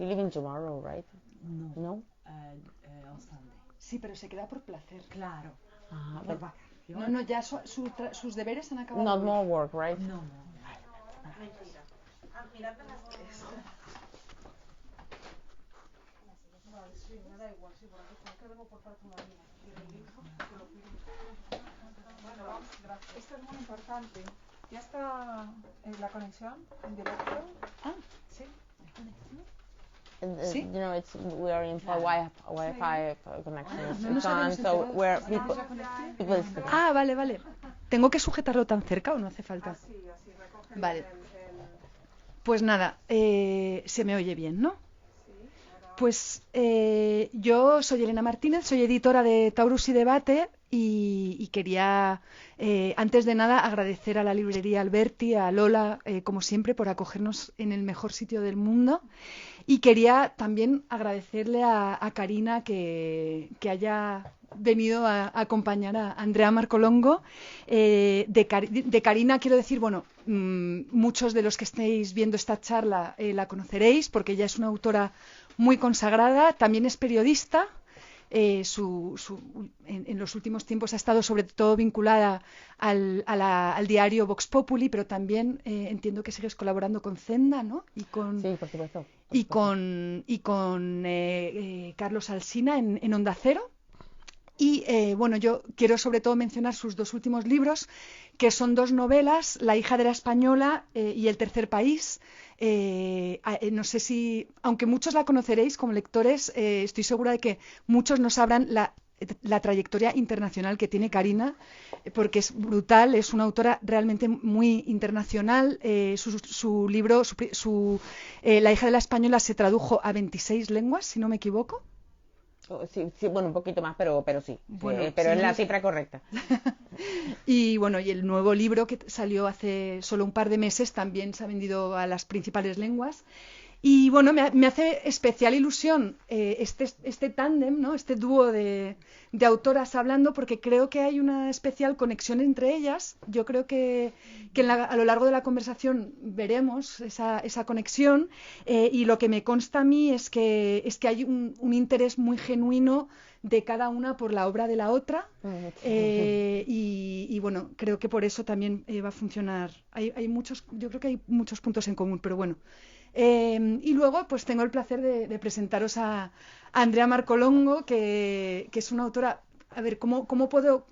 You live in tomorrow, right? No. No? On Sunday. Sí, pero se queda por placer. Claro. Ah, Por but vacaciones. No, ya sus deberes han acabado. not more work, right? No. Mentira. Miradme las tres. Vale, sí, me da igual, sí, porque es que vengo por parte de una amiga. Quiero el libro, que lo pido. Bueno, vamos, gracias. Esto es muy importante. ¿Ya está la conexión en directo? Ah, Sí. Sí. You know, we are in Wi-Fi connection. No nos It's on, habíamos so enterado. where ¿Ya people Ah, vale. ¿Tengo que sujetarlo tan cerca o no hace falta? Así recoge Vale. el... Pues nada, se me oye bien, ¿no? Sí, ahora... Pues yo soy Elena Martínez, soy editora de Taurus y Debate y quería, antes de nada, agradecer a la librería Alberti, a Lola, como siempre, por acogernos en el mejor sitio del mundo. Y quería también agradecerle a Karina que haya venido a acompañar a Andrea Marcolongo. De Karina quiero decir, bueno, muchos de los que estéis viendo esta charla la conoceréis porque ella es una autora muy consagrada, también es periodista. En los últimos tiempos ha estado sobre todo vinculada al diario Vox Populi, pero también entiendo que sigues colaborando con Zenda, ¿no? Sí, por supuesto. Y con Carlos Alsina en Onda Cero. Y bueno, yo quiero sobre todo mencionar sus dos últimos libros, que son dos novelas, La hija de la española y El tercer país. No sé si, aunque muchos la conoceréis como lectores, estoy segura de que muchos no sabrán la trayectoria internacional que tiene Karina, porque es brutal, es una autora realmente muy internacional. Su libro, La hija de la española, se tradujo a 26 lenguas, si no me equivoco. Sí, bueno, un poquito más, pero sí. Bueno, pero sí, es la cifra correcta. Y bueno, y el nuevo libro que salió hace solo un par de meses también se ha vendido a las principales lenguas. Y bueno, me hace especial ilusión este tándem, ¿no? Este dúo de autoras hablando, porque creo que hay una especial conexión entre ellas. Yo creo que a lo largo de la conversación veremos esa conexión, y lo que me consta a mí es que hay un interés muy genuino de cada una por la obra de la otra, y bueno, creo que por eso también va a funcionar. Yo creo que hay muchos puntos en común, pero bueno. Y luego pues tengo el placer de presentaros a Andrea Marcolongo, que es una autora. A ver, ¿cómo puedo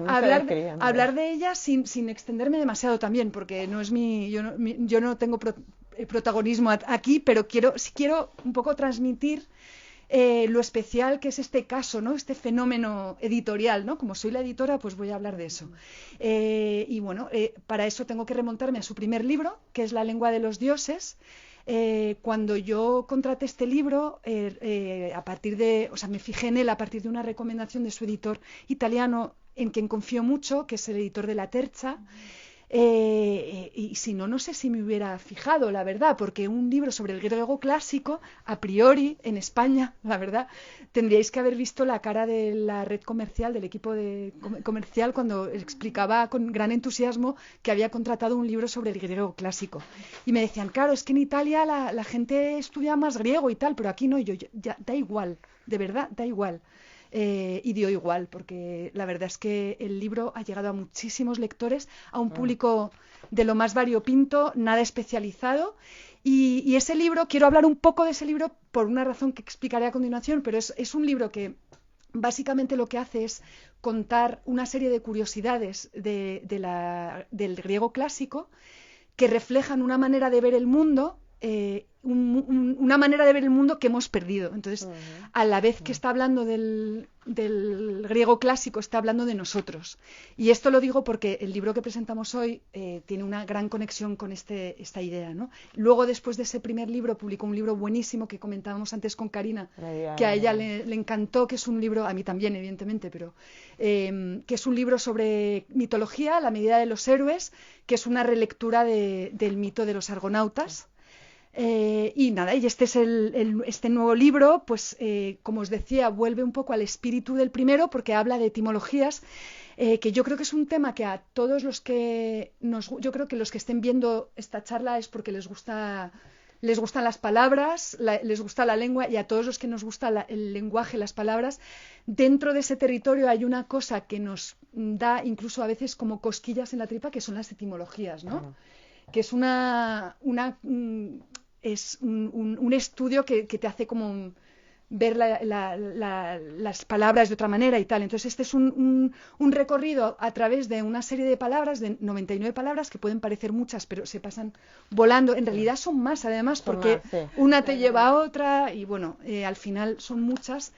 hablar de ella sin extenderme demasiado también? Porque no es yo no tengo protagonismo aquí, pero quiero un poco transmitir lo especial que es este caso, ¿no? Este fenómeno editorial, ¿no? Como soy la editora, pues voy a hablar de eso. Y bueno, para eso tengo que remontarme a su primer libro, que es La lengua de los dioses. Cuando yo contraté este libro, me fijé en él a partir de una recomendación de su editor italiano, en quien confío mucho, que es el editor de La Terza. Y si no sé si me hubiera fijado, la verdad, porque un libro sobre el griego clásico, a priori, en España, la verdad, tendríais que haber visto la cara de la red comercial, del equipo comercial, cuando explicaba con gran entusiasmo que había contratado un libro sobre el griego clásico. Y me decían, claro, es que en Italia la gente estudia más griego y tal, pero aquí no, ya da igual, de verdad, da igual. Y dio igual, porque la verdad es que el libro ha llegado a muchísimos lectores, a un público de lo más variopinto, nada especializado. Y ese libro, quiero hablar un poco de ese libro por una razón que explicaré a continuación, pero es un libro que básicamente lo que hace es contar una serie de curiosidades del griego clásico que reflejan una manera de ver el mundo, una manera de ver el mundo que hemos perdido. Entonces, a la vez que está hablando del griego clásico, está hablando de nosotros. Y esto lo digo porque el libro que presentamos hoy tiene una gran conexión con esta idea, ¿no? Luego, después de ese primer libro, publicó un libro buenísimo que comentábamos antes con Karina, que a ella le encantó, que es un libro, a mí también, evidentemente, pero que es un libro sobre mitología, La medida de los héroes, que es una relectura del mito de los argonautas. Y nada, y este es este nuevo libro, pues como os decía, vuelve un poco al espíritu del primero, porque habla de etimologías, que yo creo que es un tema que a todos yo creo que los que estén viendo esta charla es porque les gusta les gustan las palabras, les gusta la lengua, y a todos los que nos gusta el lenguaje, las palabras, dentro de ese territorio hay una cosa que nos da incluso a veces como cosquillas en la tripa, que son las etimologías, ¿no? Que es es un estudio que te hace como ver las palabras de otra manera y tal. Entonces este es un recorrido a través de una serie de palabras, de 99 palabras, que pueden parecer muchas, pero se pasan volando. En realidad son más, además, porque una te lleva a otra y bueno, al final son muchas.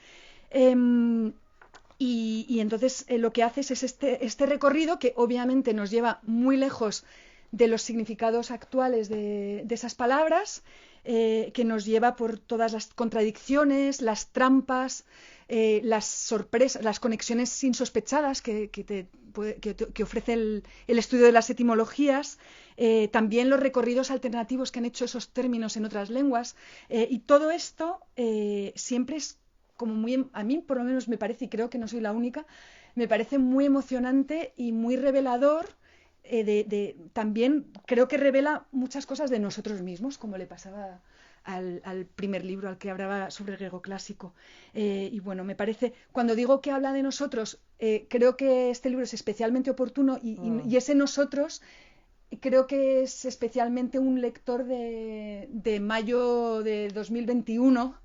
Y entonces lo que haces es este recorrido que obviamente nos lleva muy lejos de los significados actuales de esas palabras, que nos lleva por todas las contradicciones, las trampas, las sorpresas, las conexiones insospechadas que ofrece el estudio de las etimologías, también los recorridos alternativos que han hecho esos términos en otras lenguas, y todo esto siempre es como muy, a mí por lo menos me parece, y creo que no soy la única, me parece muy emocionante y muy revelador. También creo que revela muchas cosas de nosotros mismos, como le pasaba al primer libro, al que hablaba sobre el griego clásico. Y bueno, me parece, cuando digo que habla de nosotros, creo que este libro es especialmente oportuno, y ese nosotros creo que es especialmente un lector de mayo de 2021,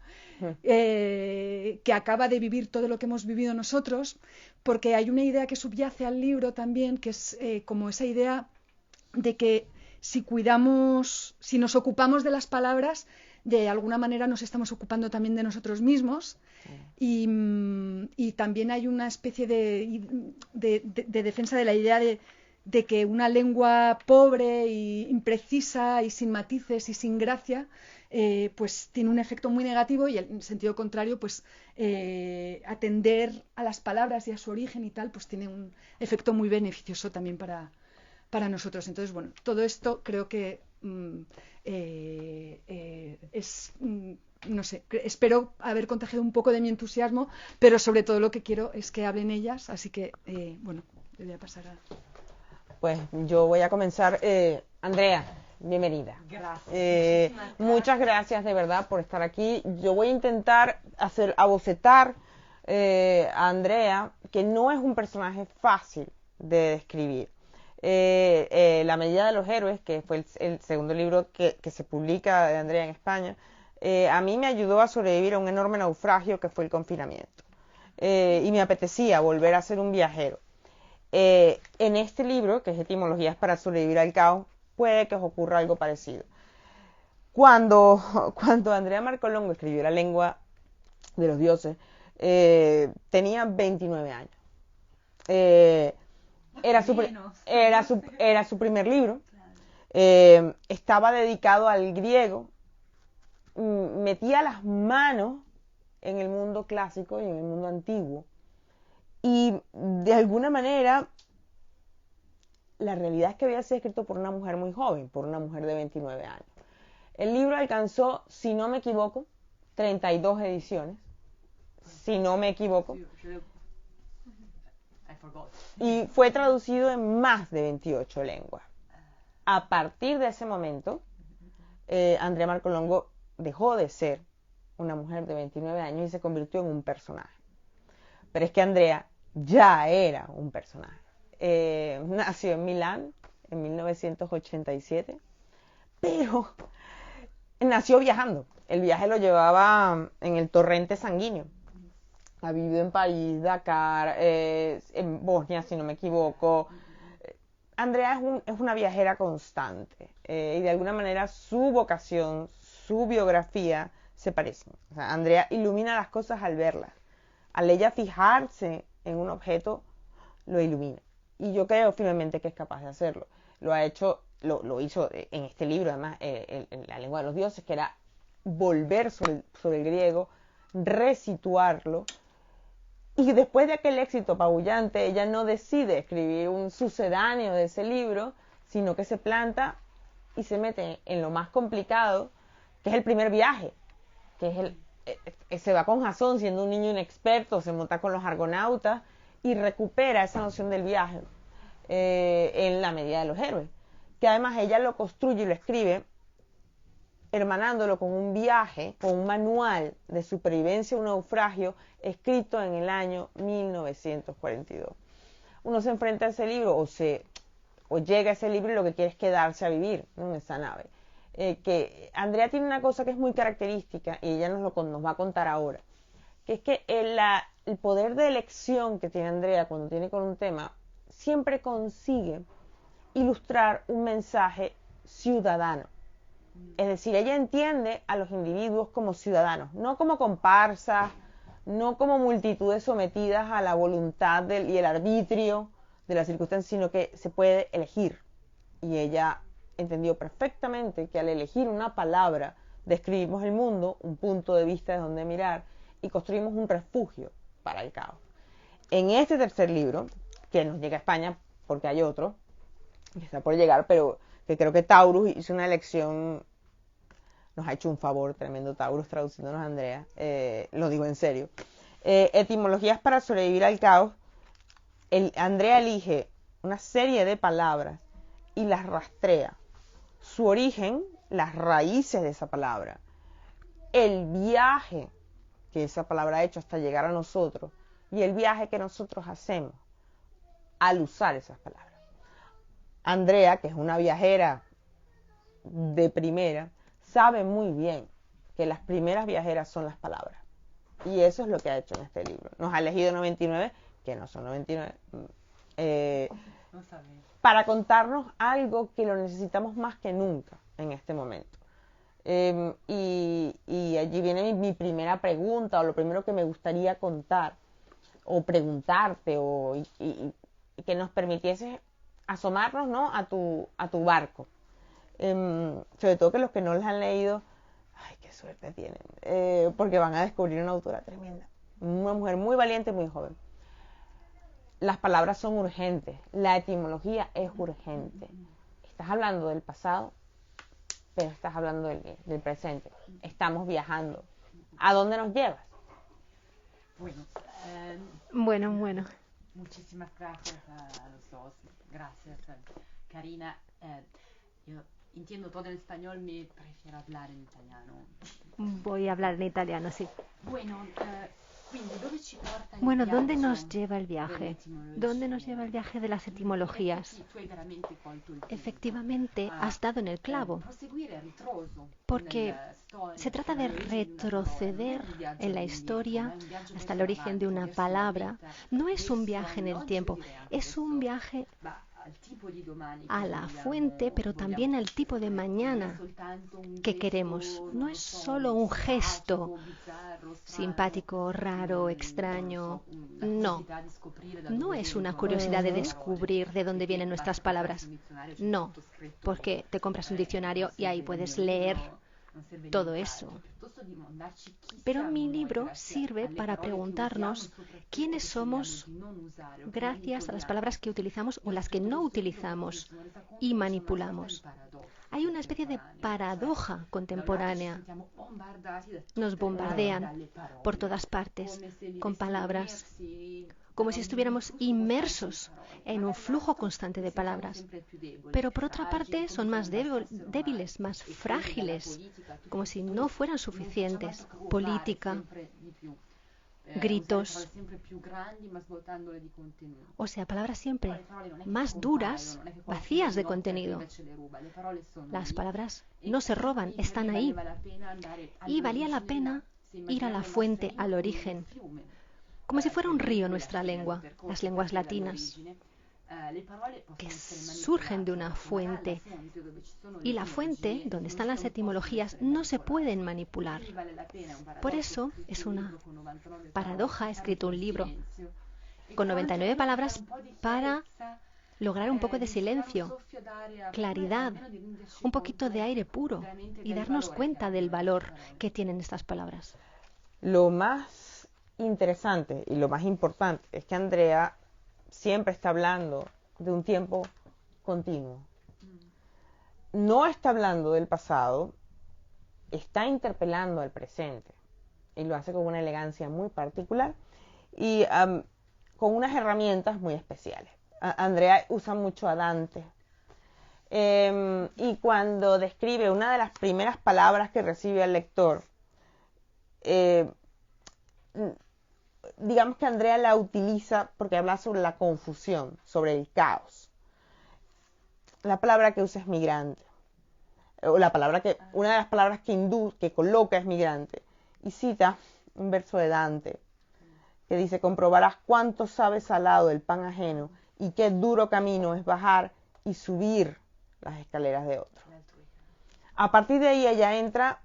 que acaba de vivir todo lo que hemos vivido nosotros, porque hay una idea que subyace al libro también, que es como esa idea de que si nos ocupamos de las palabras, de alguna manera nos estamos ocupando también de nosotros mismos, y también hay una especie de defensa de la idea de que una lengua pobre y imprecisa y sin matices y sin gracia, pues tiene un efecto muy negativo, y en sentido contrario, pues atender a las palabras y a su origen y tal, pues tiene un efecto muy beneficioso también para nosotros. Entonces, bueno, todo esto creo que no sé, espero haber contagiado un poco de mi entusiasmo, pero sobre todo lo que quiero es que hablen ellas, así que, bueno, le voy a pasar a... Pues yo voy a comenzar. Andrea, bienvenida. Gracias. Muchas gracias de verdad por estar aquí. Yo voy a intentar abocetar a Andrea, que no es un personaje fácil de describir. La medida de los héroes, que fue el segundo libro que se publica de Andrea en España, a mí me ayudó a sobrevivir a un enorme naufragio que fue el confinamiento. Y me apetecía volver a ser un viajero. En este libro, que es Etimologías para sobrevivir al caos, puede que os ocurra algo parecido. Cuando Andrea Marcolongo escribió La lengua de los dioses, tenía 29 años. Era su primer libro. Estaba dedicado al griego. Metía las manos en el mundo clásico y en el mundo antiguo. Y de alguna manera, la realidad es que había sido escrito por una mujer muy joven, por una mujer de 29 años. El libro alcanzó, si no me equivoco, 32 ediciones. Si no me equivoco. Y fue traducido en más de 28 lenguas. A partir de ese momento, Andrea Marcolongo dejó de ser una mujer de 29 años y se convirtió en un personaje. Pero es que Andrea ya era un personaje. Nació en Milán en 1987, pero nació viajando. El viaje lo llevaba en el torrente sanguíneo. Ha vivido en París, Dakar, en Bosnia, si no me equivoco. Andrea es una viajera constante, y de alguna manera su vocación, su biografía se parecen. O sea, Andrea ilumina las cosas al verlas. Al ella fijarse en un objeto, lo ilumina. Y yo creo firmemente que es capaz de hacerlo. Lo hizo en este libro, además, en La lengua de los dioses, que era volver sobre el griego, resituarlo. Y después de aquel éxito apabullante, ella no decide escribir un sucedáneo de ese libro, sino que se planta y se mete en lo más complicado, que es el primer viaje, que es se va con Jasón siendo un niño inexperto, se monta con los argonautas y recupera esa noción del viaje en La medida de los héroes, que además ella lo construye y lo escribe hermanándolo con un viaje, con un manual de supervivencia a un naufragio escrito en el año 1942. Uno se enfrenta a ese libro o llega a ese libro y lo que quiere es quedarse a vivir, ¿no?, en esa nave. Que Andrea tiene una cosa que es muy característica y ella nos va a contar ahora, que es que el poder de elección que tiene Andrea cuando tiene con un tema siempre consigue ilustrar un mensaje ciudadano. Es decir, ella entiende a los individuos como ciudadanos, no como comparsas, no como multitudes sometidas a la voluntad y el arbitrio de las circunstancias, sino que se puede elegir. Y ella entendió perfectamente que al elegir una palabra describimos el mundo, un punto de vista de donde mirar y construimos un refugio para el caos. En este tercer libro, que nos llega a España porque hay otro, que está por llegar, pero que creo que Taurus hizo una elección, nos ha hecho un favor tremendo Taurus traduciéndonos a Andrea, lo digo en serio. Etimologías para sobrevivir al caos. Andrea elige una serie de palabras y las rastrea. Su origen, las raíces de esa palabra, el viaje que esa palabra ha hecho hasta llegar a nosotros y el viaje que nosotros hacemos al usar esas palabras. Andrea, que es una viajera de primera, sabe muy bien que las primeras viajeras son las palabras. Y eso es lo que ha hecho en este libro. Nos ha elegido 99, que no son 99, para contarnos algo que lo necesitamos más que nunca en este momento. Y allí viene mi primera pregunta, o lo primero que me gustaría contar, o preguntarte, y que nos permitiese asomarnos, ¿no?, a tu barco. Sobre todo que los que no les han leído, ay, qué suerte tienen, porque van a descubrir una autora tremenda, una mujer muy valiente, muy joven. Las palabras son urgentes, la etimología es urgente. Estás hablando del pasado, pero estás hablando del presente. Estamos viajando. ¿A dónde nos llevas? Bueno. Muchísimas gracias a los dos. Gracias, Karina. Yo entiendo todo en español, me prefiero hablar en italiano. Voy a hablar en italiano, sí. Bueno, ¿dónde nos lleva el viaje? ¿Dónde nos lleva el viaje de las etimologías? Efectivamente, has dado en el clavo, porque se trata de retroceder en la historia hasta el origen de una palabra. No es un viaje en el tiempo, es un viaje a la fuente, pero también al tipo de mañana que queremos. No es solo un gesto simpático, raro, extraño. No es una curiosidad de descubrir de dónde vienen nuestras palabras. No, porque te compras un diccionario y ahí puedes leer todo eso. Pero mi libro sirve para preguntarnos quiénes somos gracias a las palabras que utilizamos o las que no utilizamos y manipulamos. Hay una especie de paradoja contemporánea. Nos bombardean por todas partes con palabras, como si estuviéramos inmersos en un flujo constante de palabras. Pero por otra parte son más débiles, más frágiles, como si no fueran suficientes. Política, gritos, o sea, palabras siempre más duras, vacías de contenido. Las palabras no se roban, están ahí. Y valía la pena ir a la fuente, al origen, como si fuera un río nuestra lengua, las lenguas latinas, que surgen de una fuente. Y la fuente, donde están las etimologías, no se pueden manipular. Por eso es una paradoja. He escrito un libro con 99 palabras para lograr un poco de silencio, claridad, un poquito de aire puro y darnos cuenta del valor que tienen estas palabras. Lo más interesante y lo más importante es que Andrea siempre está hablando de un tiempo continuo. No está hablando del pasado, está interpelando al presente y lo hace con una elegancia muy particular y con unas herramientas muy especiales. Andrea usa mucho a Dante, Y cuando describe una de las primeras palabras que recibe el lector, digamos que Andrea la utiliza porque habla sobre la confusión, sobre el caos. La palabra que usa es migrante, o una de las palabras que coloca es migrante, y cita un verso de Dante que dice: comprobarás cuánto sabe salado el pan ajeno y qué duro camino es bajar y subir las escaleras de otro. A partir de ahí ella entra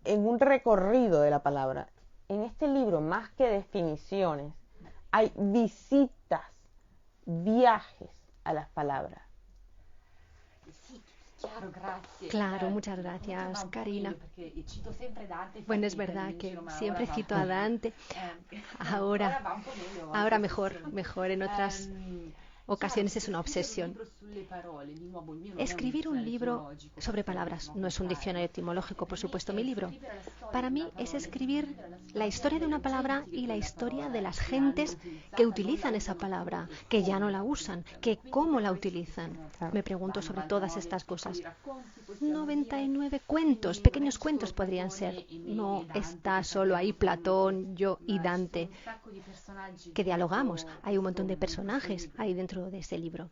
en un recorrido de la palabra. En este libro, más que definiciones, hay visitas, viajes a las palabras. Claro, muchas gracias, Karina. Bueno, es verdad que siempre cito a Dante. Ahora mejor, en otras ocasiones es una obsesión. Escribir un libro sobre palabras no es un diccionario etimológico, por supuesto, mi libro. Para mí es escribir la historia de una palabra y la historia de las gentes que utilizan esa palabra, que ya no la usan, que cómo la utilizan. Me pregunto sobre todas estas cosas. 99 cuentos, pequeños cuentos podrían ser. No está solo ahí Platón, yo y Dante, que dialogamos. Hay un montón de personajes ahí dentro de ese libro.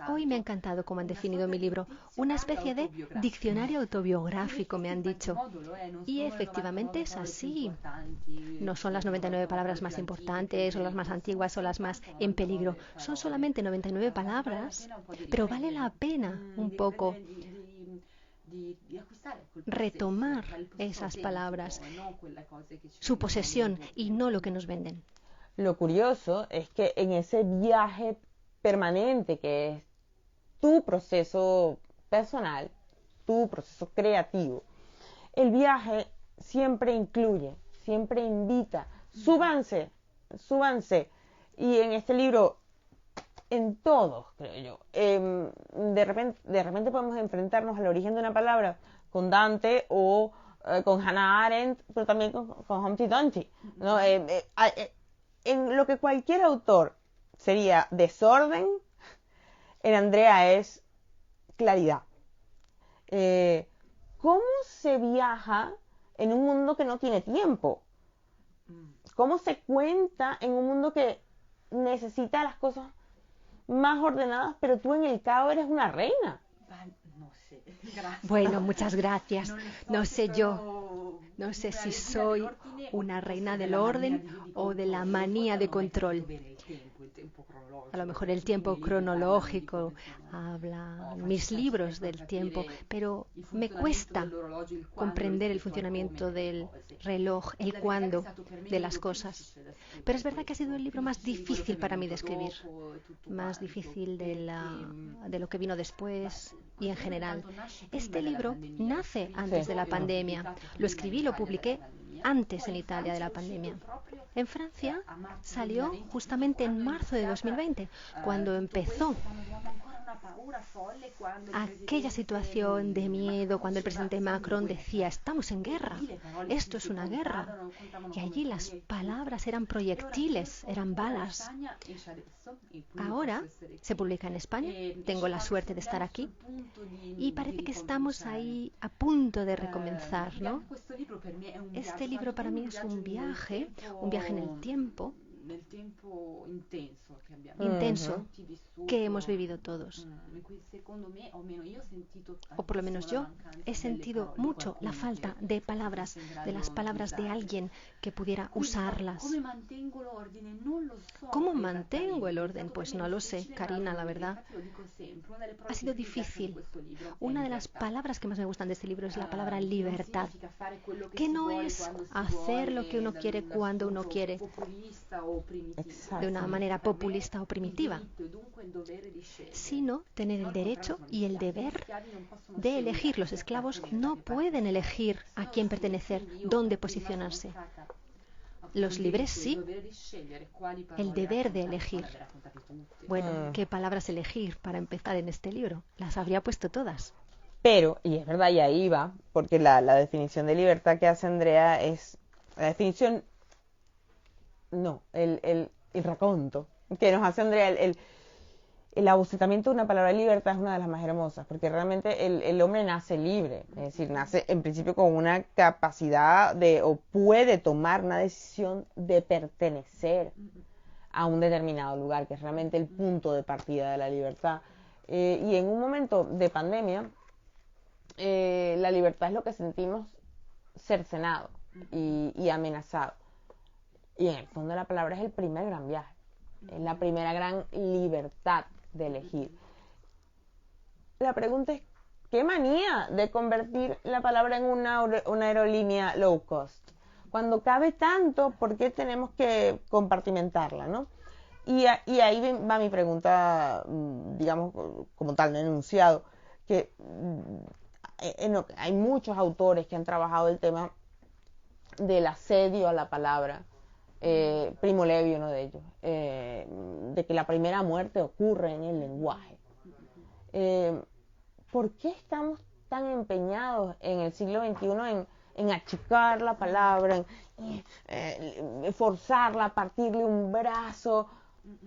Hoy me ha encantado cómo han definido mi libro. Una especie de diccionario autobiográfico, me han dicho. Y efectivamente es así. No son las 99 palabras más importantes, o las más antiguas, o las más en peligro. Son solamente 99 palabras, pero vale la pena un poco retomar esas palabras, su posesión y no lo que nos venden. Lo curioso es que en ese viaje permanente que es tu proceso personal, tu proceso creativo, el viaje siempre incluye, siempre invita, súbanse. Y en este libro, en todos, creo yo, de repente podemos enfrentarnos al origen de una palabra con Dante o con Hannah Arendt, pero también con Humpty Dumpty, ¿no? En lo que cualquier autor sería desorden, en Andrea es claridad. ¿Cómo se viaja en un mundo que no tiene tiempo? ¿Cómo se cuenta en un mundo que necesita las cosas más ordenadas, pero tú en el caos eres una reina? No sé, gracias. Bueno, muchas gracias. No sé si soy una reina del orden o de la manía de control. A lo mejor el tiempo cronológico habla mis libros del tiempo, pero me cuesta comprender el funcionamiento del reloj, el cuándo de las cosas. Pero es verdad que ha sido el libro más difícil para mí de escribir, más difícil de lo que vino después y en general. Este libro nace antes de la pandemia. Lo escribí, lo publiqué antes en Italia de la pandemia. En Francia salió justamente en marzo de 2020, cuando empezó aquella situación de miedo, cuando el presidente Macron decía: estamos en guerra, esto es una guerra. Y allí las palabras eran proyectiles, eran balas. Ahora se publica en España, tengo la suerte de estar aquí, y parece que estamos ahí a punto de recomenzar, ¿no? Este libro para mí es un viaje en el tiempo, intenso, que hemos vivido todos. O por lo menos yo he sentido mucho la falta de palabras, de las palabras de alguien que pudiera usarlas. ¿Cómo mantengo el orden? Pues no lo sé, Karina, la verdad. Ha sido difícil. Una de las palabras que más me gustan de este libro es la palabra libertad, que no es hacer lo que uno quiere cuando uno quiere, de una manera populista o primitiva, sino tener el derecho y el deber de elegir. Los esclavos no pueden elegir a quién pertenecer, dónde posicionarse. Los libres sí, el deber de elegir. Bueno, ¿qué palabras elegir para empezar en este libro? Las habría puesto todas. Pero, y es verdad, y ahí va, porque la definición de libertad que hace Andrea es la definición, no, el raconto que nos hace Andrea, el abocetamiento de una palabra libertad es una de las más hermosas, porque realmente el hombre nace libre, es decir, nace en principio con una capacidad o puede tomar una decisión de pertenecer a un determinado lugar, que es realmente el punto de partida de la libertad. Y en un momento de pandemia, la libertad es lo que sentimos cercenado y amenazado. Y en el fondo la palabra es el primer gran viaje, es la primera gran libertad de elegir. La pregunta es, ¿qué manía de convertir la palabra en una aerolínea low cost? Cuando cabe tanto, ¿por qué tenemos que compartimentarla, no? Y ahí va mi pregunta, digamos, como tal, no enunciado, que hay muchos autores que han trabajado el tema del asedio a la palabra. Primo Levi, uno de ellos, de que la primera muerte ocurre en el lenguaje. ¿Por qué estamos tan empeñados en el siglo XXI en achicar la palabra, en forzarla, partirle un brazo?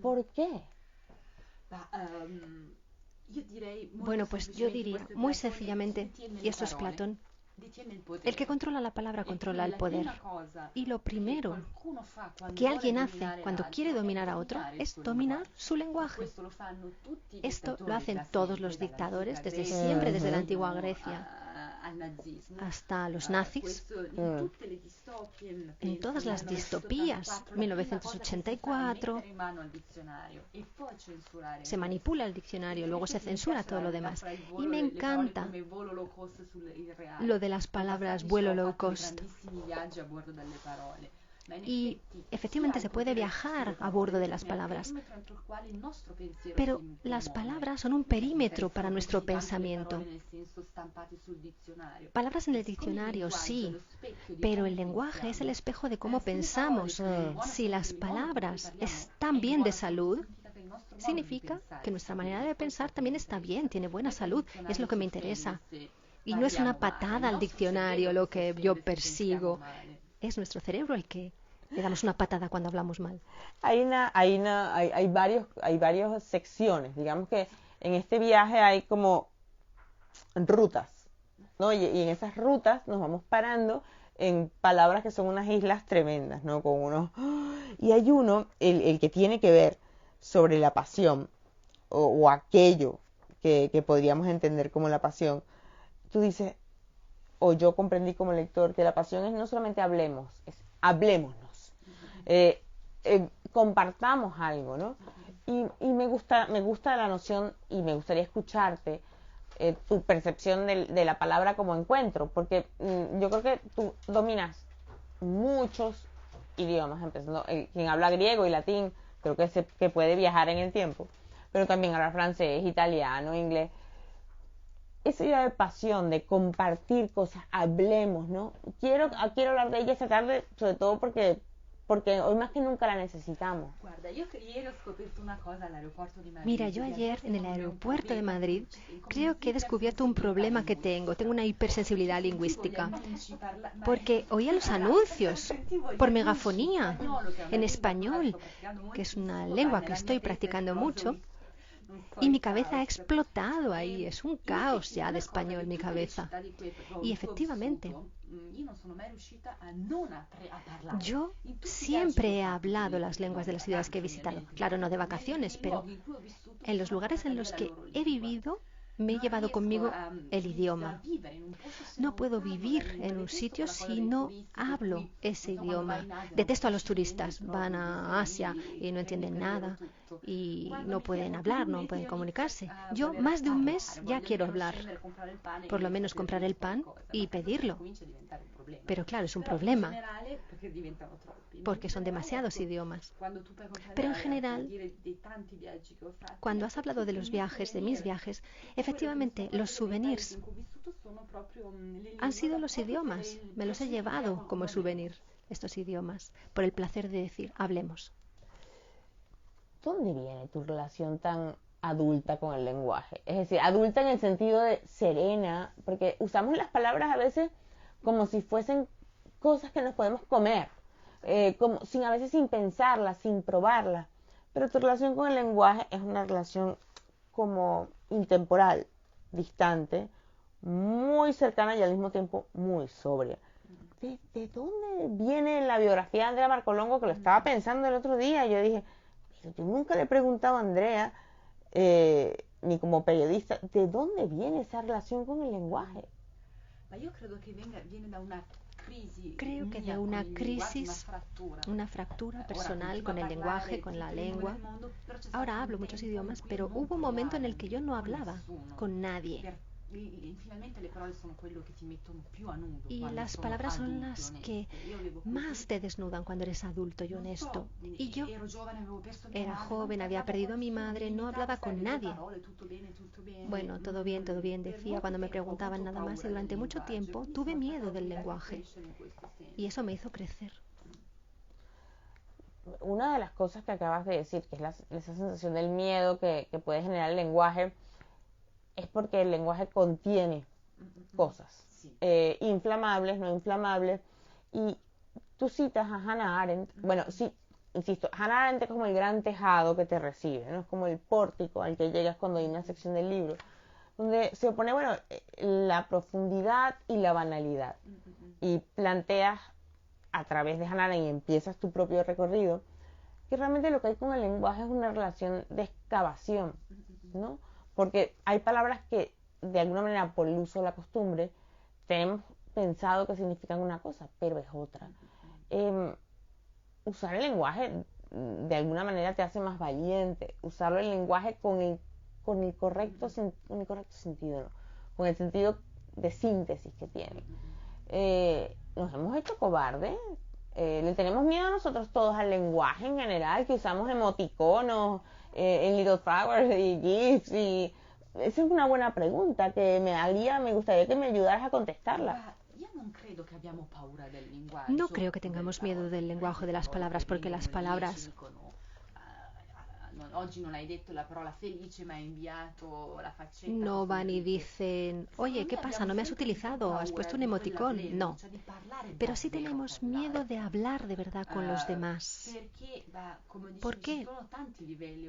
¿Por qué? Bueno, pues yo diría, muy sencillamente, y esto es Platón, el que controla la palabra controla el poder. Y lo primero que alguien hace cuando quiere dominar a otro es dominar su lenguaje. Esto lo hacen todos los dictadores desde siempre, desde la antigua Grecia hasta los nazis. En todas las distopías, 1984, se manipula el diccionario, luego se censura todo lo demás. Y me encanta lo de las palabras vuelo low cost. Y efectivamente se puede viajar a bordo de las palabras, pero las palabras son un perímetro para nuestro pensamiento. Palabras en el diccionario, sí, pero el lenguaje es el espejo de cómo pensamos. Si las palabras están bien de salud, significa que nuestra manera de pensar también está bien, tiene buena salud, es lo que me interesa. Y no es una patada al diccionario lo que yo persigo, es nuestro cerebro el que le damos una patada cuando hablamos mal. Hay varias secciones, digamos que en este viaje hay como rutas, ¿no? Y en esas rutas nos vamos parando en palabras que son unas islas tremendas, ¿no? Con unos... Y hay uno, el que tiene que ver sobre la pasión, o aquello que podríamos entender como la pasión. Tú dices, o yo comprendí como lector, que la pasión es no solamente hablemos, es hablémonos. Compartamos algo, ¿no? Y me gusta la noción, y me gustaría escucharte tu percepción de la palabra como encuentro, porque yo creo que tú dominas muchos idiomas, empezando, quien habla griego y latín, creo que puede viajar en el tiempo, pero también habla francés, italiano, inglés. Esa idea de pasión, de compartir cosas, hablemos, ¿no? Quiero hablar de ella esta tarde, sobre todo porque hoy más que nunca la necesitamos. Mira, yo ayer en el aeropuerto de Madrid creo que he descubierto un problema que tengo una hipersensibilidad lingüística, porque oía los anuncios por megafonía en español, que es una lengua que estoy practicando mucho. Y mi cabeza ha explotado ahí, es un caos ya de español mi cabeza. Y efectivamente, yo siempre he hablado las lenguas de las ciudades que he visitado. Claro, no de vacaciones, pero en los lugares en los que he vivido me he llevado conmigo el idioma. No puedo vivir en un sitio si no hablo ese idioma. Detesto a los turistas. Van a Asia y no entienden nada y no pueden hablar, no pueden comunicarse. Yo más de un mes ya quiero hablar. Por lo menos comprar el pan y pedirlo. Pero claro, es un problema porque son demasiados idiomas. Pero en general, cuando has hablado de los viajes, de mis viajes, efectivamente los souvenirs han sido los idiomas. Me los he llevado como souvenir, estos idiomas, por el placer de decir, hablemos. ¿Dónde viene tu relación tan adulta con el lenguaje? Es decir, adulta en el sentido de serena, porque usamos las palabras a veces como si fuesen cosas que nos podemos comer, a veces sin pensarlas, sin probarlas. Pero tu relación con el lenguaje es una relación como intemporal, distante, muy cercana y al mismo tiempo muy sobria. ¿De dónde viene la biografía de Andrea Marcolongo? Que lo estaba pensando el otro día. Yo dije, pero yo nunca le he preguntado a Andrea, ni como periodista, ¿de dónde viene esa relación con el lenguaje? Yo creo que viene de una crisis. Creo que de una crisis, una fractura personal con el lenguaje, con la lengua. Ahora hablo muchos idiomas, pero hubo un momento en el que yo no hablaba con nadie. Y las palabras son las que más te desnudan cuando eres adulto y honesto. Y yo era joven, había perdido a mi madre, no hablaba con nadie. Bueno, todo bien, decía cuando me preguntaban nada más, y durante mucho tiempo tuve miedo del lenguaje. Y eso me hizo crecer. Una de las cosas que acabas de decir, que es esa sensación del miedo que puede generar el lenguaje, es porque el lenguaje contiene cosas, inflamables, no inflamables, y tú citas a Hannah Arendt. Bueno, sí, insisto, Hannah Arendt es como el gran tejado que te recibe, ¿no? Es como el pórtico al que llegas cuando hay una sección del libro, donde se opone, bueno, la profundidad y la banalidad, y planteas a través de Hannah Arendt y empiezas tu propio recorrido, que realmente lo que hay con el lenguaje es una relación de excavación, ¿no? Porque hay palabras que, de alguna manera, por el uso o la costumbre, tenemos pensado que significan una cosa, pero es otra. Usar el lenguaje, de alguna manera, te hace más valiente. Usarlo el lenguaje con el correcto sentido, ¿no? Con el sentido de síntesis que tiene. Nos hemos hecho cobardes. Le tenemos miedo nosotros todos al lenguaje en general, que usamos emoticonos, en Little Flowers y GIFs, y esa es una buena pregunta que me gustaría que me ayudaras a contestarla. No creo que tengamos miedo del lenguaje de las palabras, porque las palabras... No van y dicen, oye, ¿qué pasa? ¿No me has utilizado? ¿Has puesto un emoticón? No. Pero sí tenemos miedo de hablar de verdad con los demás. ¿Por qué?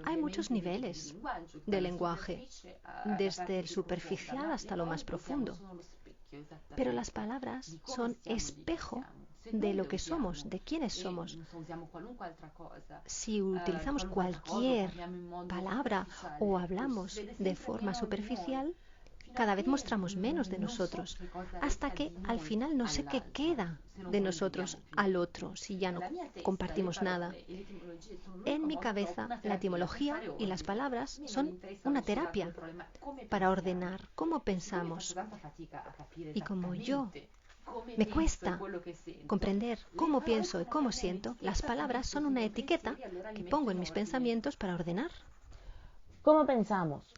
Hay muchos niveles de lenguaje, desde el superficial hasta lo más profundo. Pero las palabras son espejo de lo que somos, de quiénes somos. Si utilizamos cualquier palabra o hablamos de forma superficial, cada vez mostramos menos de nosotros, hasta que al final no sé qué queda de nosotros al otro si ya no compartimos nada. En mi cabeza, la etimología y las palabras son una terapia para ordenar cómo pensamos. Y como yo me cuesta comprender cómo pienso y cómo siento, las palabras son una etiqueta que pongo en mis pensamientos para ordenar. ¿Cómo pensamos?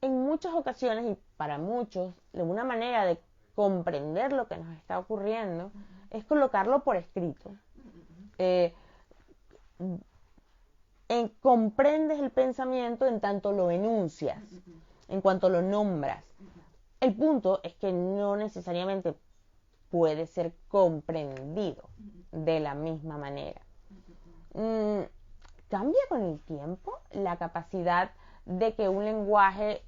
En muchas ocasiones, y para muchos, una manera de comprender lo que nos está ocurriendo es colocarlo por escrito. Comprendes el pensamiento en tanto lo enuncias, en cuanto lo nombras. El punto es que no necesariamente puede ser comprendido de la misma manera. ¿Cambia con el tiempo la capacidad de que un lenguaje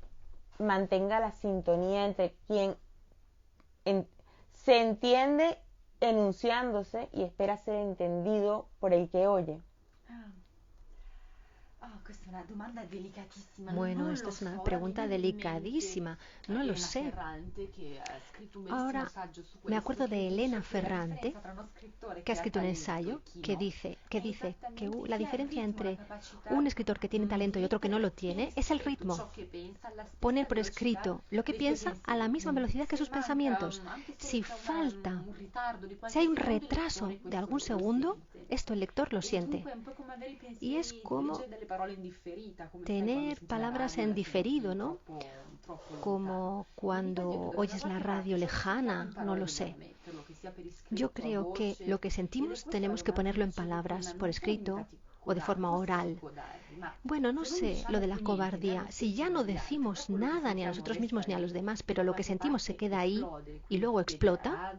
mantenga la sintonía entre quien se entiende enunciándose y espera ser entendido por el que oye? Bueno, esta es una pregunta delicadísima. No lo sé. Ahora me acuerdo de Elena Ferrante, que ha escrito un ensayo que dice que la diferencia entre un escritor que tiene talento y otro que no lo tiene es el ritmo. Poner por escrito lo que piensa a la misma velocidad que sus pensamientos. Si hay un retraso de algún segundo, esto el lector lo siente. Y es como tener palabras en diferido, ¿no? Como cuando oyes la radio lejana, no lo sé. Yo creo que lo que sentimos tenemos que ponerlo en palabras, por escrito o de forma oral. Bueno, no sé, lo de la cobardía. Si ya no decimos nada ni a nosotros mismos ni a los demás, pero lo que sentimos se queda ahí y luego explota,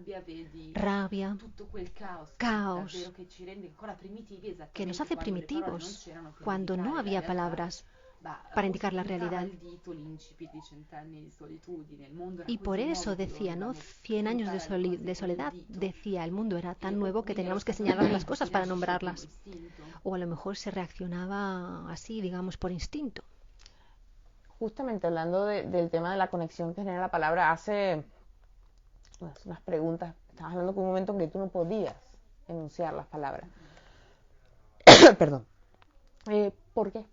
rabia, caos, que nos hace primitivos cuando no había palabras. para indicar la realidad. Y por eso decía, ¿no? 100 años de soledad, decía, el mundo era tan nuevo que teníamos que señalar las cosas para nombrarlas. O a lo mejor se reaccionaba así, digamos, por instinto. Justamente hablando del tema de la conexión que genera la palabra, hace unas preguntas. Estabas hablando con un momento en que tú no podías enunciar las palabras. Perdón. ¿Por qué?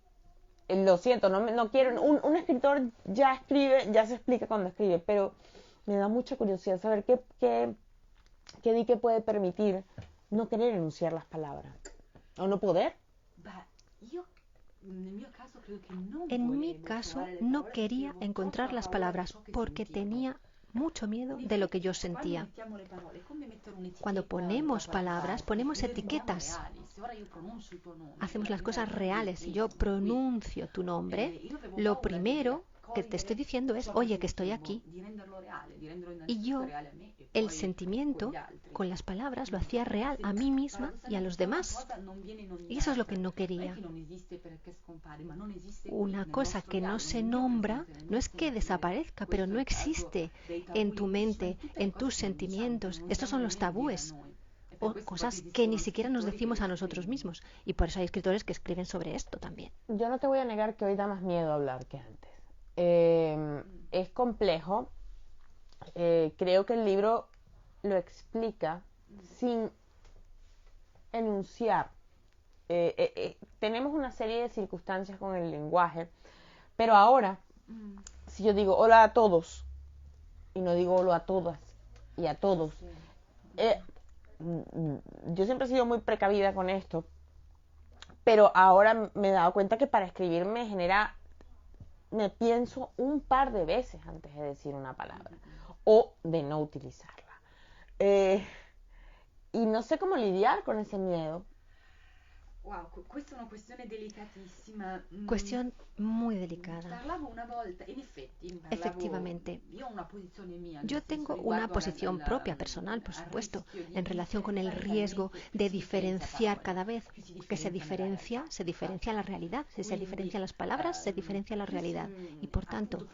Lo siento, no quiero. Un escritor ya escribe, ya se explica cuando escribe, pero me da mucha curiosidad saber qué dique puede permitir no querer enunciar las palabras. ¿O no poder? En mi caso, no quería encontrar las palabras porque tenía mucho miedo de lo que yo sentía. Cuando ponemos palabras, ponemos etiquetas. Hacemos las cosas reales. Si yo pronuncio tu nombre, lo primero que te estoy diciendo es, oye, que estoy aquí. Y yo, el sentimiento con las palabras lo hacía real a mí misma y a los demás. Y eso es lo que no quería. Una cosa que no se nombra no es que desaparezca, pero no existe en tu mente, en tus sentimientos. Estos son los tabúes o cosas que ni siquiera nos decimos a nosotros mismos. Y por eso hay escritores que escriben sobre esto también. Yo no te voy a negar que hoy da más miedo hablar que antes. Es complejo. Creo que el libro lo explica sin enunciar. Tenemos una serie de circunstancias con el lenguaje, pero ahora, si yo digo hola a todos y no digo hola a todas y a todos, yo siempre he sido muy precavida con esto, pero ahora me he dado cuenta que para escribir me pienso un par de veces antes de decir una palabra o de no utilizarla. Y no sé cómo lidiar con ese miedo. Wow, questa è una questione delicatissima. Cuestión muy delicada. Parlavo una volta, in effetti, Efectivamente. Io ho una posizione mia. Yo tengo una posición propia, personal, por supuesto, en relación con el riesgo de diferenciar cada vez que se diferencia la realidad. Si se diferencian las palabras, se diferencia la realidad. Y por tanto,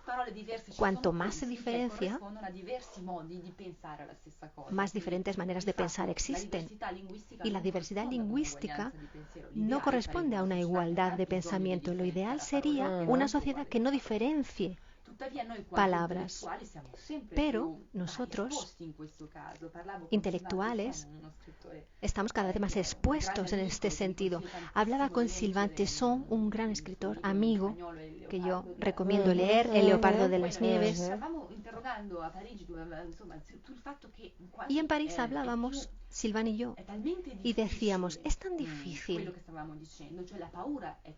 cuanto más se diferencia, más diferentes maneras de pensar existen. Y la diversidad lingüística no corresponde a una igualdad de pensamiento. Lo ideal sería una sociedad que no diferencie palabras. Pero nosotros, intelectuales, estamos cada vez más expuestos en este sentido. Hablaba con Sylvain Tesson, un gran escritor, amigo, que yo recomiendo leer, El leopardo de las nieves. Y en París hablábamos, Sylvain y yo, y decíamos, es tan difícil.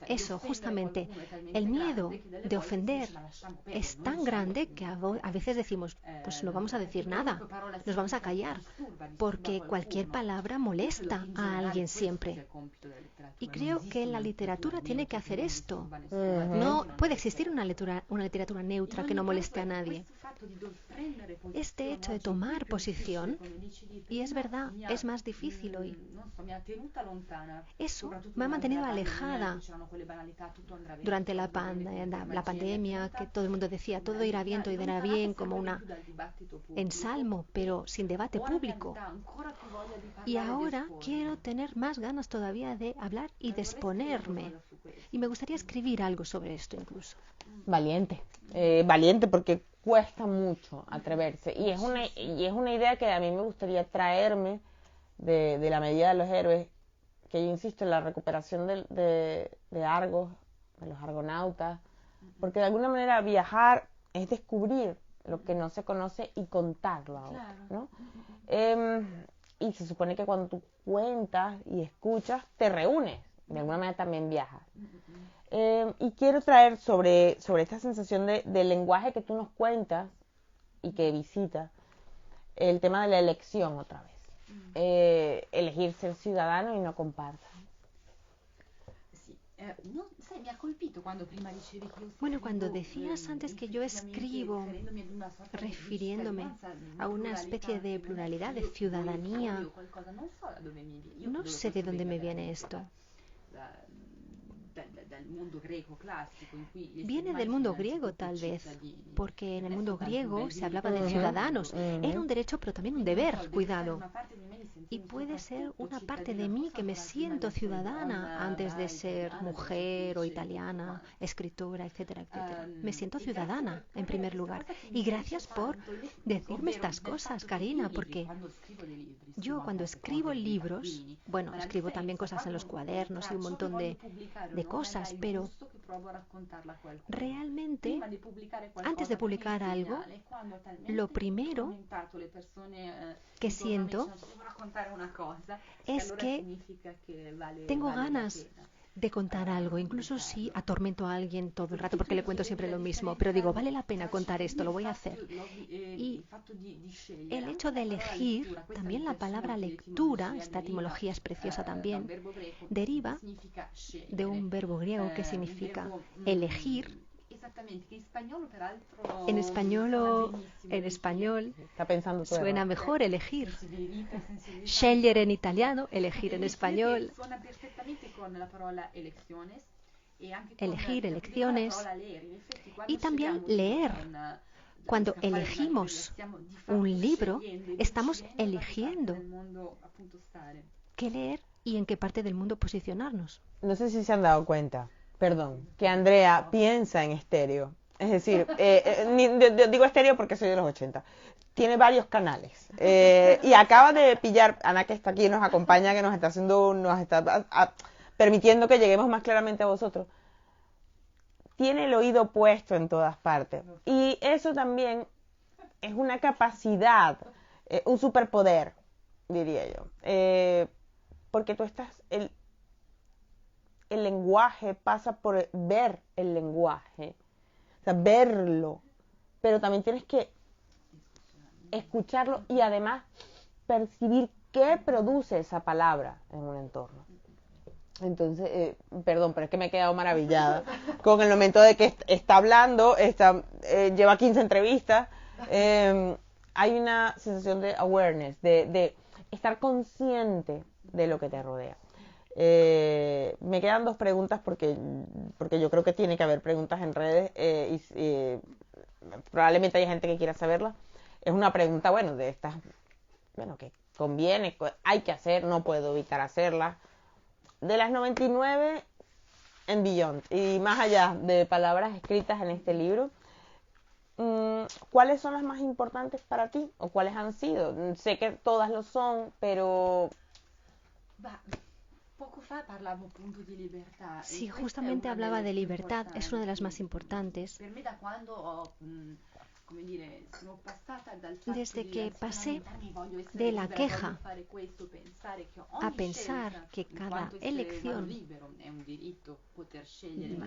Eso, justamente, el miedo de ofender es tan grande que a veces decimos, pues no vamos a decir nada, nos vamos a callar, porque cualquier palabra molesta a alguien siempre. Y creo que la literatura tiene que hacer esto. No puede existir una literatura neutra que no moleste a nadie. Este hecho de tomar posición, y es verdad, es más difícil hoy. Eso me ha mantenido alejada durante la pandemia, que todo el mundo decía, todo irá bien, como una ensalmo, pero sin debate público. Y ahora quiero tener más ganas todavía de hablar y de exponerme. Y me gustaría escribir algo sobre esto incluso. Valiente porque cuesta mucho atreverse. Y es una idea que a mí me gustaría traerme de la medida de los héroes, que yo insisto en la recuperación de Argos, de los argonautas, porque de alguna manera viajar es descubrir lo que no se conoce y contarlo a otros, ¿no? Y se supone que cuando tú cuentas y escuchas, te reúnes, de alguna manera también viajas. Y quiero traer sobre esta sensación del lenguaje que tú nos cuentas y que visitas, el tema de la elección otra vez. Elegir ser ciudadano y no comparsa. Bueno, cuando decías antes que yo escribo refiriéndome a una especie de pluralidad, de ciudadanía, no sé de dónde me viene esto. Viene del mundo griego, tal vez, porque en el mundo griego se hablaba de ciudadanos. Era un derecho, pero también un deber, cuidado. Y puede ser una parte de mí que me siento ciudadana antes de ser mujer o italiana, escritora, etcétera, etcétera. Me siento ciudadana, en primer lugar. Y gracias por decirme estas cosas, Karina, porque yo cuando escribo libros, bueno, escribo también cosas en los cuadernos y un montón de cosas, pero realmente, antes de publicar algo, lo primero que siento es que tengo ganas de contar algo, incluso si atormento a alguien todo el rato porque le cuento siempre lo mismo, pero digo, vale la pena contar esto, lo voy a hacer. Y el hecho de elegir, también la palabra lectura, esta etimología es preciosa también, deriva de un verbo griego que significa elegir. En español Está pensando todo suena mejor elegir. Scegliere en italiano, elegir en español. Elegir, elecciones. Y también leer. Cuando elegimos un libro, estamos eligiendo qué leer y en qué parte del mundo posicionarnos. No sé si se han dado cuenta, perdón, que Andrea piensa en estéreo. Es decir, digo estéreo porque soy de los 80. Tiene varios canales. Y acaba de pillar, Ana que está aquí, nos acompaña, que nos está permitiendo que lleguemos más claramente a vosotros. Tiene el oído puesto en todas partes. Y eso también es una capacidad, un superpoder, diría yo. Porque tú estás... El lenguaje pasa por ver el lenguaje. O sea, verlo. Pero también tienes que escucharlo y además percibir qué produce esa palabra en un entorno. Entonces, perdón, pero es que me he quedado maravillada con el momento de que está hablando, lleva 15 entrevistas. Hay una sensación de awareness, de estar consciente de lo que te rodea. Me quedan 2 preguntas porque yo creo que tiene que haber preguntas en redes y probablemente hay gente que quiera saberlas. Es una pregunta, bueno, de estas, bueno, que conviene, hay que hacer, no puedo evitar hacerla. De las 99 en Beyond y más allá de palabras escritas en este libro, ¿cuáles son las más importantes para ti? ¿O cuáles han sido? Sé que todas lo son, pero... Sí, justamente hablaba de libertad, es una de las más importantes. Desde que pasé de la queja a pensar que cada elección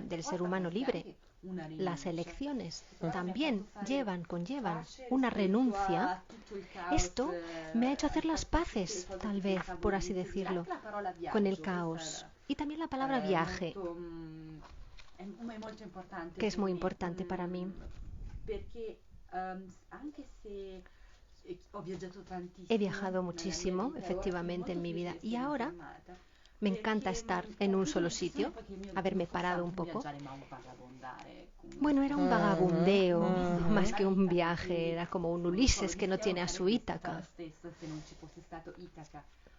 del ser humano libre, las elecciones también conllevan una renuncia, esto me ha hecho hacer las paces, tal vez, por así decirlo, con el caos. Y también la palabra viaje, que es muy importante para mí. He viajado muchísimo, efectivamente, en mi vida. Y ahora me encanta estar en un solo sitio, haberme parado un poco. Bueno, era un vagabundeo, más que un viaje. Era como un Ulises que no tiene a su Ítaca.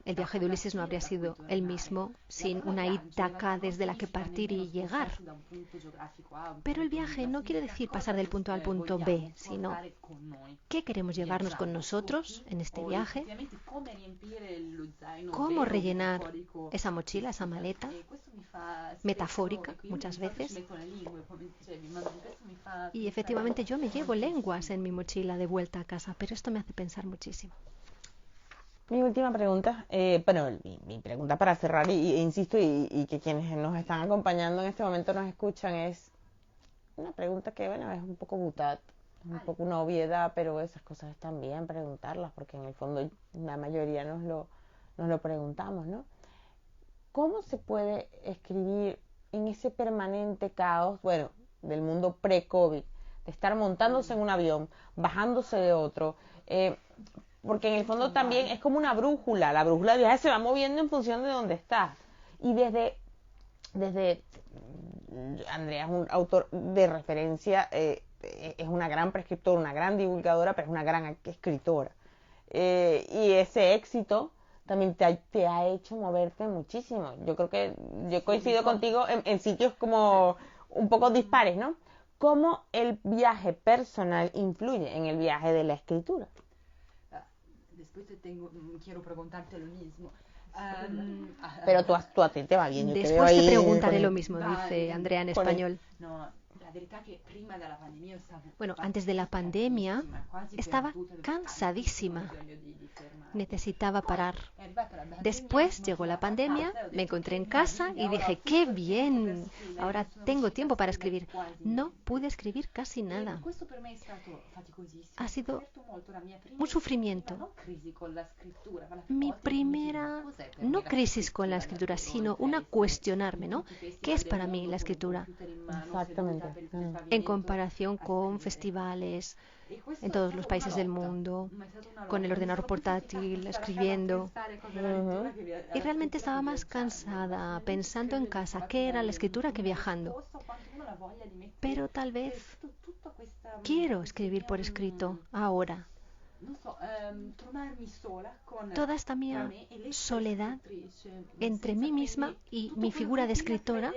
El viaje de Ulises no habría sido el mismo sin una Ítaca desde la que partir y llegar. Pero el viaje no quiere decir pasar del punto A al punto B, sino ¿qué queremos llevarnos con nosotros en este viaje? ¿Cómo rellenar esa mochila, esa maleta? Metafórica, muchas veces. Y efectivamente yo me llevo lenguas en mi mochila de vuelta a casa, pero esto me hace pensar muchísimo. Mi última pregunta, mi pregunta para cerrar, insisto, y que quienes nos están acompañando en este momento nos escuchan, es una pregunta que, bueno, es un poco butat, un poco una obviedad, pero esas cosas están bien preguntarlas, porque en el fondo la mayoría nos lo preguntamos, ¿no? ¿Cómo se puede escribir en ese permanente caos, bueno, del mundo pre-COVID, de estar montándose en un avión, bajándose de otro, porque en el fondo también es como una brújula, la brújula de viaje se va moviendo en función de dónde estás. Y desde desde Andrea es un autor de referencia, es una gran prescriptora, una gran divulgadora, pero es una gran escritora. Y ese éxito también te ha hecho moverte muchísimo. Yo creo que yo coincido contigo en sitios como un poco dispares, ¿no? ¿Cómo el viaje personal influye en el viaje de la escritura? Después quiero preguntarte lo mismo. Pero tú a ti te va bien. Yo Después te, veo ahí te preguntaré lo mismo, dice Andrea en español. No, la verdad que prima de la pandemia bueno, antes de la pandemia estaba cansadísima. Necesitaba parar. Después llegó la pandemia, me encontré en casa y dije, ¡qué bien! Ahora tengo tiempo para escribir. No pude escribir casi nada. Ha sido un sufrimiento. Mi primera, no crisis con la escritura, sino una cuestionarme, ¿no? ¿Qué es para mí la escritura? Exactamente. En comparación con festivales en todos los países del mundo, con el ordenador portátil, escribiendo. Y realmente estaba más cansada pensando en casa qué era la escritura que viajando. Pero tal vez quiero escribir por escrito ahora. Toda esta mía soledad entre mí misma y mi figura de escritora,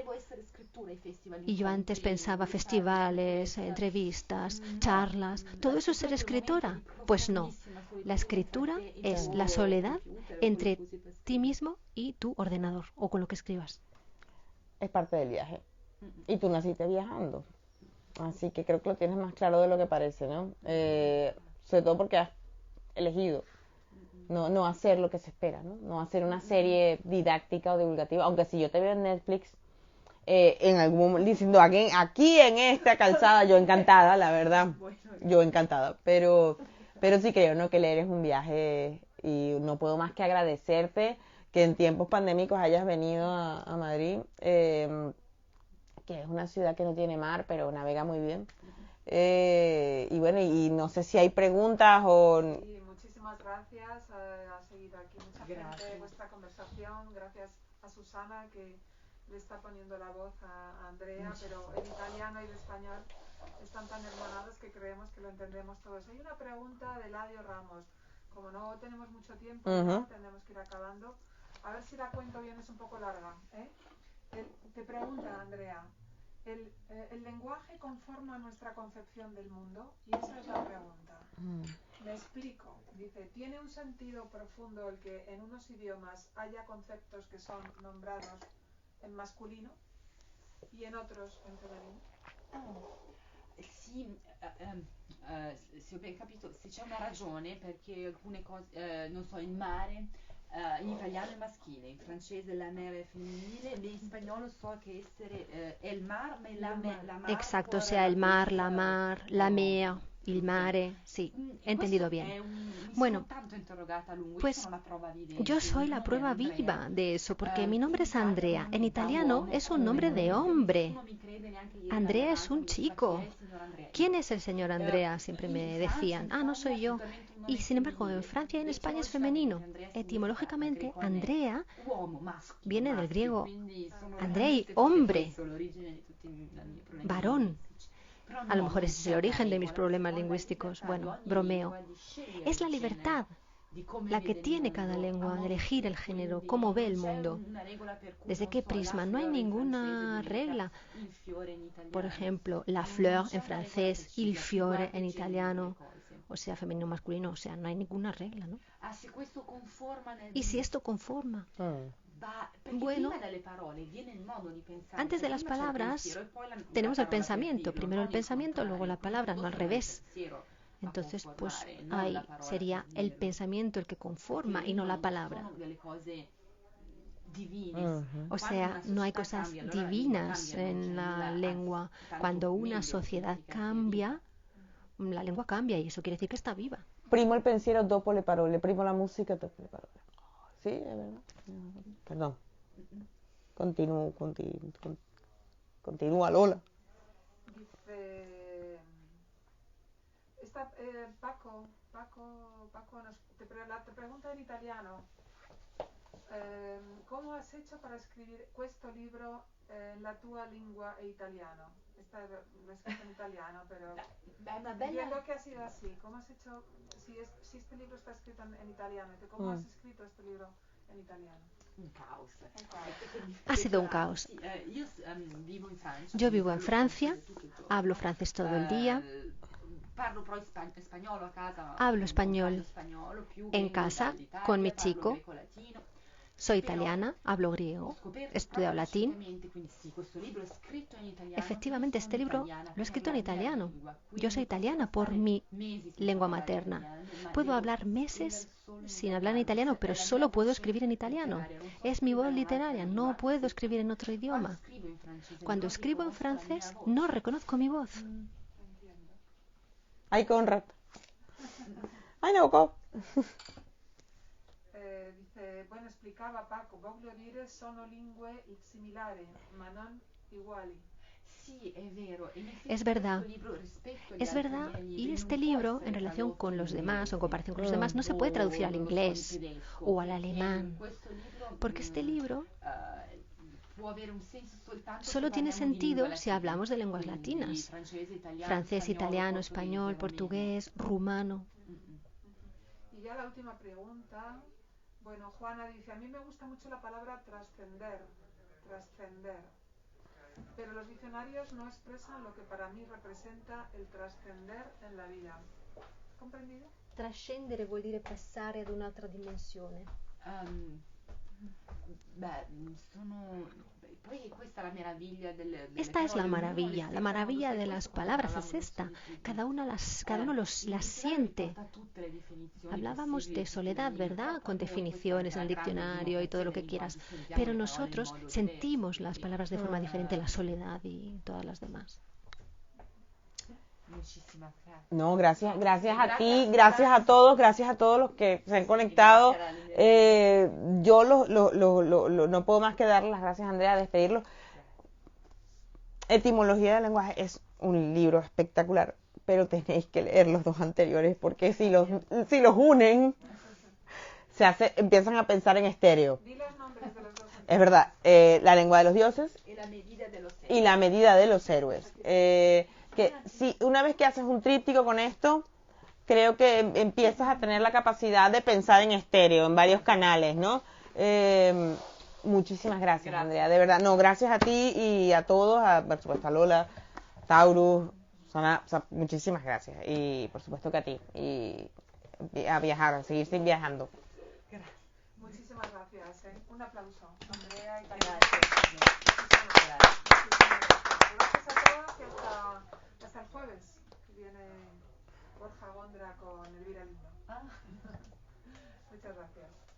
y yo antes pensaba festivales, entrevistas, charlas, ¿todo eso es ser escritora? Pues no, la escritura es la soledad entre ti mismo y tu ordenador o con lo que escribas. Es parte del viaje. Y tú naciste viajando, así que creo que lo tienes más claro de lo que parece, ¿no? Sobre todo porque has elegido no hacer lo que se espera, no hacer una serie didáctica o divulgativa, aunque si yo te veo en Netflix en algún momento diciendo aquí en esta calzada, yo encantada, la verdad, yo encantada, pero sí creo, ¿no?, que leer es un viaje y no puedo más que agradecerte que en tiempos pandémicos hayas venido a Madrid, que es una ciudad que no tiene mar, pero navega muy bien. Y bueno, y no sé si hay preguntas o... Sí, muchísimas gracias. Ha seguido aquí mucha gente vuestra conversación. Gracias a Susana que le está poniendo la voz a Andrea, pero en italiano y en español están tan hermanados que creemos que lo entendemos todos. Hay una pregunta de Eladio Ramos. Como no tenemos mucho tiempo, ya tenemos que ir acabando. A ver si la cuento bien, es un poco larga. Te pregunta, Andrea, ¿el lenguaje conforma nuestra concepción del mundo? Y esa es la pregunta. Me explico. Dice, ¿tiene un sentido profundo el que en unos idiomas haya conceptos que son nombrados en masculino y en otros en femenino? Sì, se ho ben capito, se c'è una ragione perché alcune cose, non so, il mare, in italiano è maschile, in francese la mer è femminile, in spagnolo so che essere è il mar, ma la mar. Exacto, o sea, el mar, la mer, il mare, sí, he entendido bien. Bueno, pues yo soy la prueba viva de eso, porque mi nombre es Andrea. En italiano es un nombre de hombre. Andrea es un chico. ¿Quién es el señor Andrea? Siempre me decían. Ah, no soy yo. Y sin embargo, en Francia y en España es femenino. Etimológicamente, Andrea viene del griego Andrei, hombre, varón. A lo mejor ese es el origen de mis problemas lingüísticos. Bueno, bromeo. Es la libertad la que tiene cada lengua de elegir el género, cómo ve el mundo, desde qué prisma. No hay ninguna regla. Por ejemplo, la fleur en francés, il fiore en italiano, o sea, femenino masculino, o sea, no hay ninguna regla, ¿no? Y si esto conforma, bueno, antes de las palabras tenemos el pensamiento, primero el pensamiento, luego la palabra, no al revés. Entonces, pues ahí sería el pensamiento el que conforma y no la palabra. O sea, no hay cosas divinas en la lengua. Cuando una sociedad cambia, la lengua cambia y eso quiere decir que está viva. Primo il pensiero dopo le parole, primo la musica dopo le parole. Sí, es verdad. Perdón. Continúa, Lola. Dice... Paco te pregunta en italiano. come has hecho para scrivere questo libro la tua lingua e italiano? Lo he escrito en italiano, pero entiendo que ha sido así. ¿Cómo has hecho, si este libro está escrito en italiano, ¿cómo has escrito este libro en italiano? Un caos. Ha sido un caos. Yo vivo en Francia, hablo francés todo el día. Hablo español en casa con mi chico. Soy italiana, hablo griego, he estudiado latín. Efectivamente, este libro lo he escrito en italiano. Yo soy italiana por mi lengua materna. Puedo hablar meses sin hablar en italiano, pero solo puedo escribir en italiano. Es mi voz literaria, no puedo escribir en otro idioma. Cuando escribo en francés, no reconozco mi voz. Ay, Conrad. Ay, Nabokov. Dice, bueno, explicaba Paco, voglio dire sono lingue similari, ma non uguali. Es verdad, y este libro, en relación con los demás, o en comparación con los demás, no se puede traducir al inglés o al alemán, porque este libro solo tiene sentido si hablamos de lenguas latinas: francés, italiano, español, portugués, rumano. Y ya la última pregunta. Bueno, Juana dice, a mí me gusta mucho la palabra trascender, pero los diccionarios no expresan lo que para mí representa el trascender en la vida. ¿Comprendido? Trascendere vuol dire passare ad un'altra dimensione. Esta es la maravilla de las palabras es esta. Cada uno las siente. Hablábamos de soledad, ¿verdad? Con definiciones en el diccionario y todo lo que quieras. Pero nosotros sentimos las palabras de forma diferente, la soledad y todas las demás. No, gracias a ti, gracias a todos los que se han conectado. Yo no puedo más que darle las gracias a Andrea, despedirlo. Etimología del lenguaje es un libro espectacular, pero tenéis que leer los dos anteriores, porque si los unen, empiezan a pensar en estéreo. Di los nombres de los dos. Es verdad, La lengua de los dioses y La medida de los héroes. Que si una vez que haces un tríptico con esto, creo que empiezas a tener la capacidad de pensar en estéreo, en varios canales, ¿no? Muchísimas gracias, Andrea, de verdad. No, gracias a ti y a todos, por supuesto a Lola, Taurus, Sana, muchísimas gracias. Y por supuesto que a ti. Y a viajar, a seguir viajando. Gracias. Muchísimas gracias. Un aplauso. Andrea y Gracias. Gracias a todos y hasta el jueves, que viene Borja Gondra con Elvira Lindo. Muchas gracias.